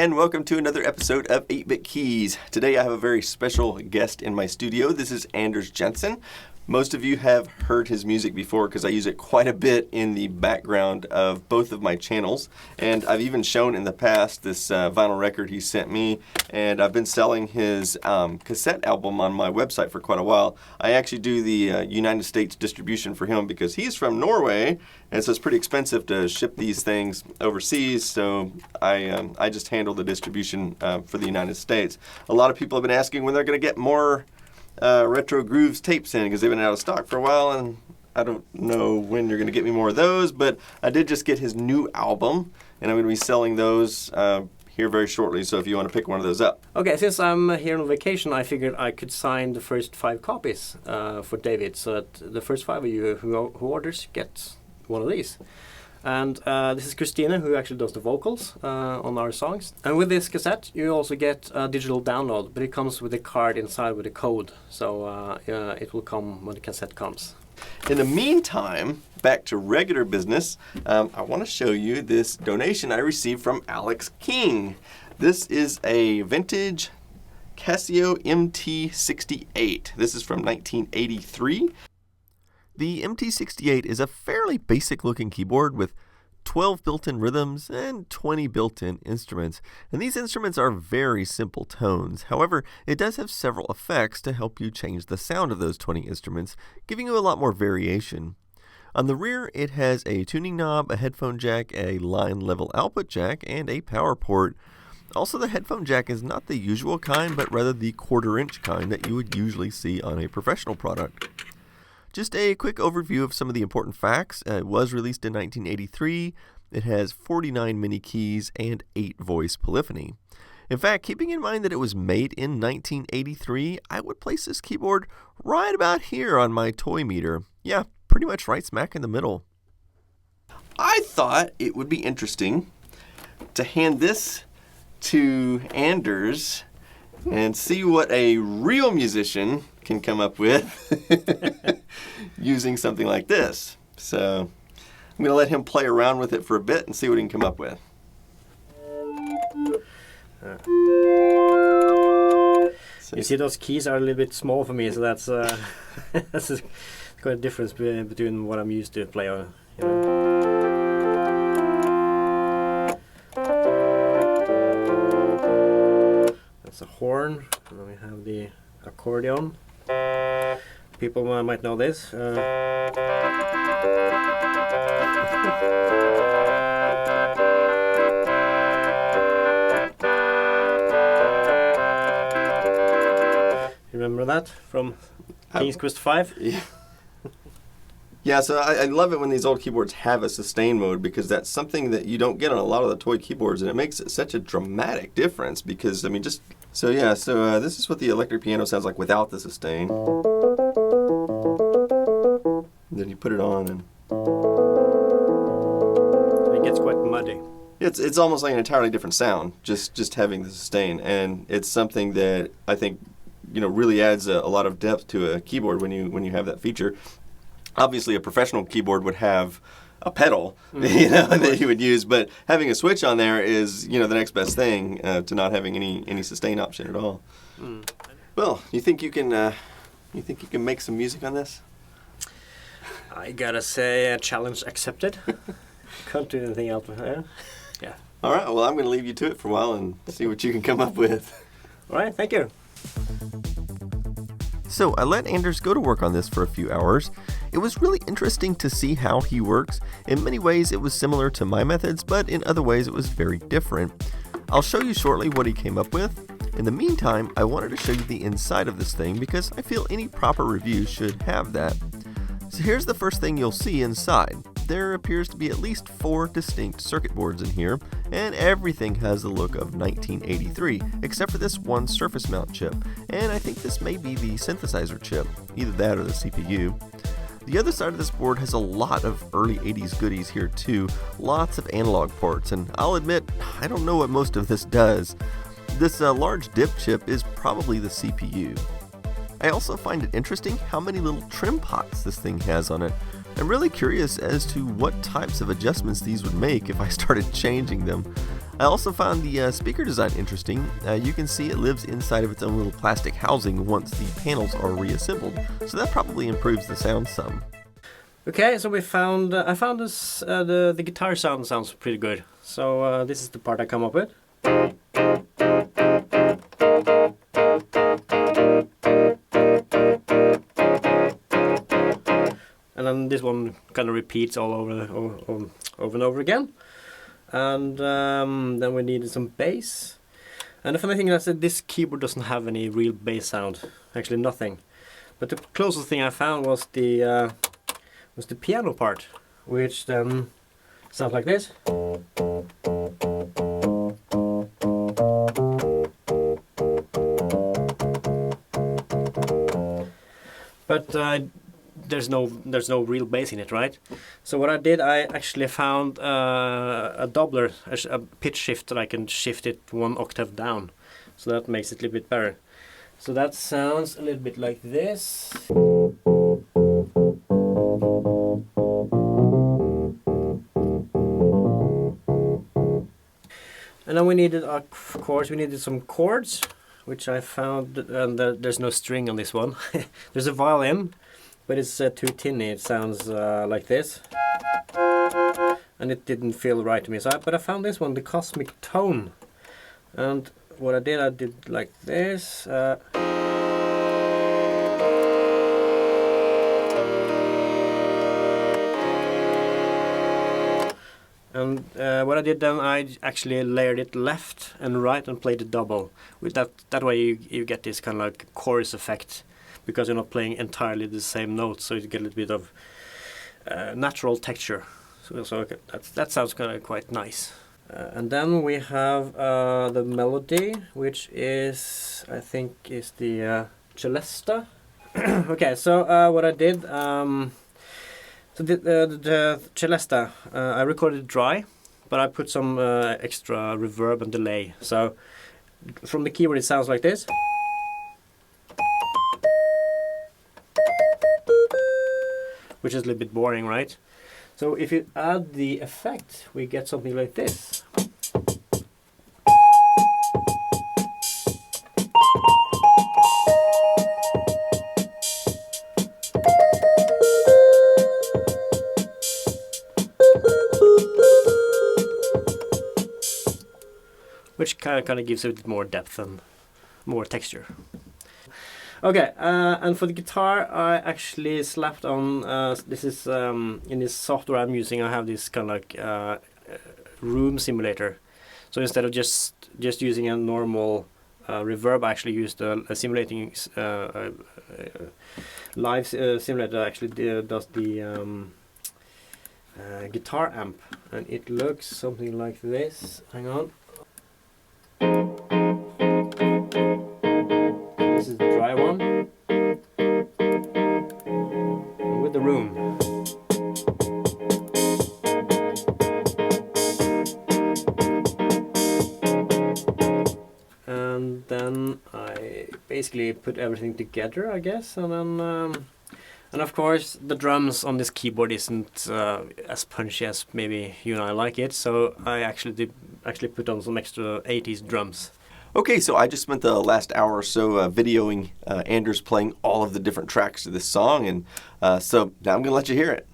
and welcome to another episode of 8-Bit Keys. Today I have a very special guest in my studio. This is Anders Jensen. Most of you have heard his music before because I use it quite a bit in the background of both of my channels. And I've even shown in the past this vinyl record he sent me, and I've been selling his cassette album on my website for quite a while. I actually do the United States distribution for him because he's from Norway, and so it's pretty expensive to ship these things overseas, so I just handle the distribution for the United States. A lot of people have been asking when they're going to get more Retro Grooves tapes in because they've been out of stock for a while, and I don't know when you're going to get me more of those, but I did just get his new album, and I'm going to be selling those here very shortly, so if you want to pick one of those up. Okay, since I'm here on vacation, I figured I could sign the first 5 copies for David, so that the first 5 of you who orders get one of these. And this is Christina, who actually does the vocals on our songs. And with this cassette, you also get a digital download, but it comes with a card inside with a code. So it will come when the cassette comes. In the meantime, back to regular business, I want to show you this donation I received from Alex King. This is a vintage Casio MT-68. This is from 1983. The MT-68 is a fairly basic looking keyboard with 12 built-in rhythms and 20 built-in instruments, and these instruments are very simple tones. However, it does have several effects to help you change the sound of those 20 instruments, giving you a lot more variation. On the rear, it has a tuning knob, a headphone jack, a line level output jack, and a power port. Also, the headphone jack is not the usual kind, but rather the 1/4-inch kind that you would usually see on a professional product. Just a quick overview of some of the important facts. It was released in 1983. It has 49 mini keys and 8 voice polyphony. In fact, keeping in mind that it was made in 1983, I would place this keyboard right about here on my toy meter. Yeah, pretty much right smack in the middle. I thought it would be interesting to hand this to Anders and see what a real musician can come up with using something like this. So I'm going to let him play around with it for a bit and see what he can come up with. You see, those keys are a little bit small for me, so that's that's quite a difference between what I'm used to play on. You know. That's a horn, and then we have the accordion. People might know this. Remember that from King's Quest 5? Yeah. Yeah, so I love it when these old keyboards have a sustain mode because that's something that you don't get on a lot of the toy keyboards, and it makes it such a dramatic difference because, I mean, this is what the electric piano sounds like without the sustain. And then you put it on and it gets quite muddy. It's almost like an entirely different sound, just having the sustain, and it's something that I think, you know, really adds a lot of depth to a keyboard when you have that feature. Obviously, a professional keyboard would have a pedal, you know, that you would use, but having a switch on there is, you know, the next best thing to not having any sustain option at all. Well, you think you can make some music on this? I gotta say, challenge accepted. Can't do anything else. Yeah. All right. Well, I'm going to leave you to it for a while and see what you can come up with. All right. Thank you. So I let Anders go to work on this for a few hours. It was really interesting to see how he works. In many ways it was similar to my methods, but in other ways it was very different. I'll show you shortly what he came up with. In the meantime, I wanted to show you the inside of this thing because I feel any proper review should have that. So here's the first thing you'll see inside. There appears to be at least 4 distinct circuit boards in here, and everything has the look of 1983, except for this one surface mount chip, and I think this may be the synthesizer chip, either that or the CPU. The other side of this board has a lot of early 80s goodies here too, lots of analog ports, and I'll admit, I don't know what most of this does. This large dip chip is probably the CPU. I also find it interesting how many little trim pots this thing has on it. I'm really curious as to what types of adjustments these would make if I started changing them. I also found the speaker design interesting. You can see it lives inside of its own little plastic housing once the panels are reassembled, so that probably improves the sound some. Okay, so we found I found this the guitar sound sounds pretty good. So this is the part I come up with. And then this one kind of repeats all over and over again. And then we needed some bass. And the funny thing is that this keyboard doesn't have any real bass sound, actually nothing. But the closest thing I found was the piano part, which then sounds like this. But there's no real bass in it, right? So what I did, I actually found a doubler, a pitch shift that I can shift it 1 octave down. So that makes it a little bit better. So that sounds a little bit like this. And then we needed, of course, we needed some chords, which I found, and there's no string on this one. There's a violin, but it's too tinny. It sounds like this, and it didn't feel right to me. But I found this one, the Cosmic Tone, and what I did like this. And what I did then, I actually layered it left and right and played it double. With that way you get this kind of like chorus effect, because you're not playing entirely the same notes, so you get a little bit of natural texture. So that sounds kind of quite nice. And then we have the melody, which is, I think, is the celesta. Okay, so what I did. So the celesta, I recorded it dry, but I put some extra reverb and delay. So from the keyboard it sounds like this. Which is a little bit boring, right? So if you add the effect, we get something like this. Which kind of gives it a bit more depth and more texture. Okay, and for the guitar, I actually slapped on. This is in this software I'm using. I have this kind of like room simulator. So instead of just using a normal reverb, I actually used a simulating live simulator that actually does the guitar amp, and it looks something like this. Hang on. This is the dry one, and with the room. And then I basically put everything together, I guess, and then and of course the drums on this keyboard isn't as punchy as maybe you and I like it, so I actually put on some extra 80s drums. Okay, so I just spent the last hour or so videoing Anders playing all of the different tracks to this song, and so now I'm going to let you hear it.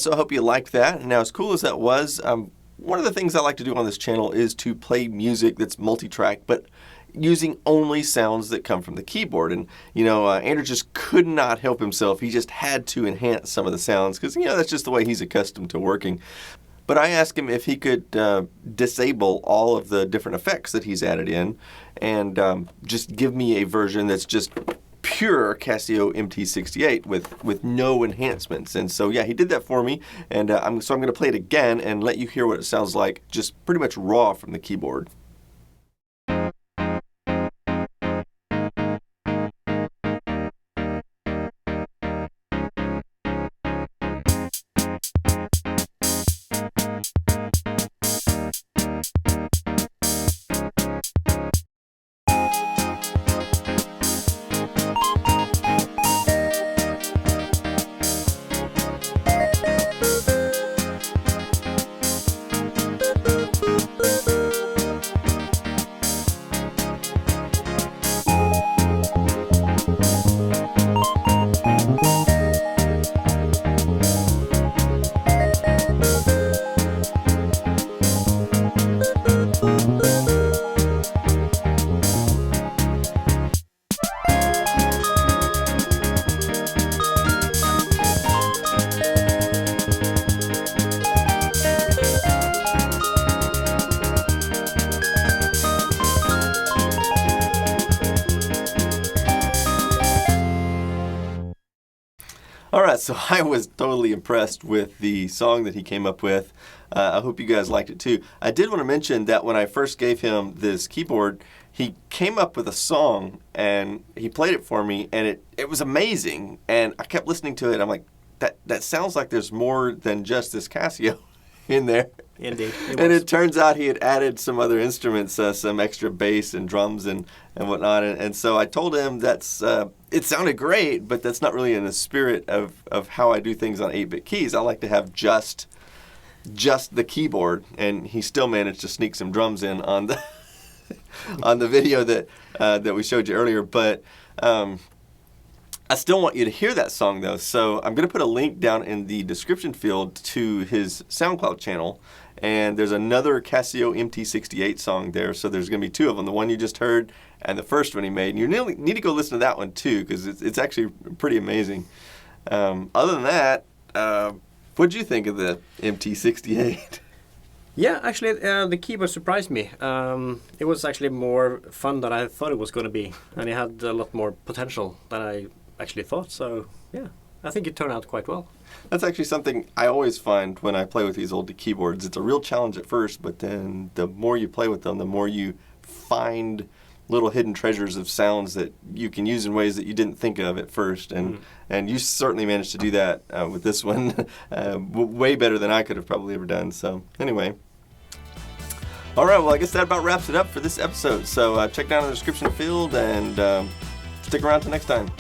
so I hope you liked that. Now, as cool as that was, one of the things I like to do on this channel is to play music that's multi-track, but using only sounds that come from the keyboard. And, Anders just could not help himself. He just had to enhance some of the sounds because, that's just the way he's accustomed to working. But I asked him if he could disable all of the different effects that he's added in and just give me a version that's just pure Casio MT-68 with no enhancements. And so, yeah, he did that for me. And I'm going to play it again and let you hear what it sounds like, just pretty much raw from the keyboard. All right, so I was totally impressed with the song that he came up with. I hope you guys liked it too. I did want to mention that when I first gave him this keyboard, he came up with a song and he played it for me, and it was amazing. And I kept listening to it. I'm like, that sounds like there's more than just this Casio in there. Indeed. And it turns out he had added some other instruments, some extra bass and drums and whatnot. And so I told him it sounded great, but that's not really in the spirit of how I do things on 8-bit keys. I like to have just the keyboard. And he still managed to sneak some drums in on the on the video that we showed you earlier. But I still want you to hear that song, though. So I'm going to put a link down in the description field to his SoundCloud channel. And there's another Casio MT-68 song there. So there's going to be two of them, the one you just heard and the first one he made. And you need to go listen to that one, too, because it's actually pretty amazing. Other than that, what did you think of the MT-68? Yeah, actually, the keyboard surprised me. It was actually more fun than I thought it was going to be. And it had a lot more potential than I actually thought. So, yeah, I think it turned out quite well. That's actually something I always find when I play with these old keyboards. It's a real challenge at first, but then the more you play with them, the more you find little hidden treasures of sounds that you can use in ways that you didn't think of at first. And you certainly managed to do that with this one way better than I could have probably ever done. So anyway. All right, well, I guess that about wraps it up for this episode. So check down in the description field and stick around till next time.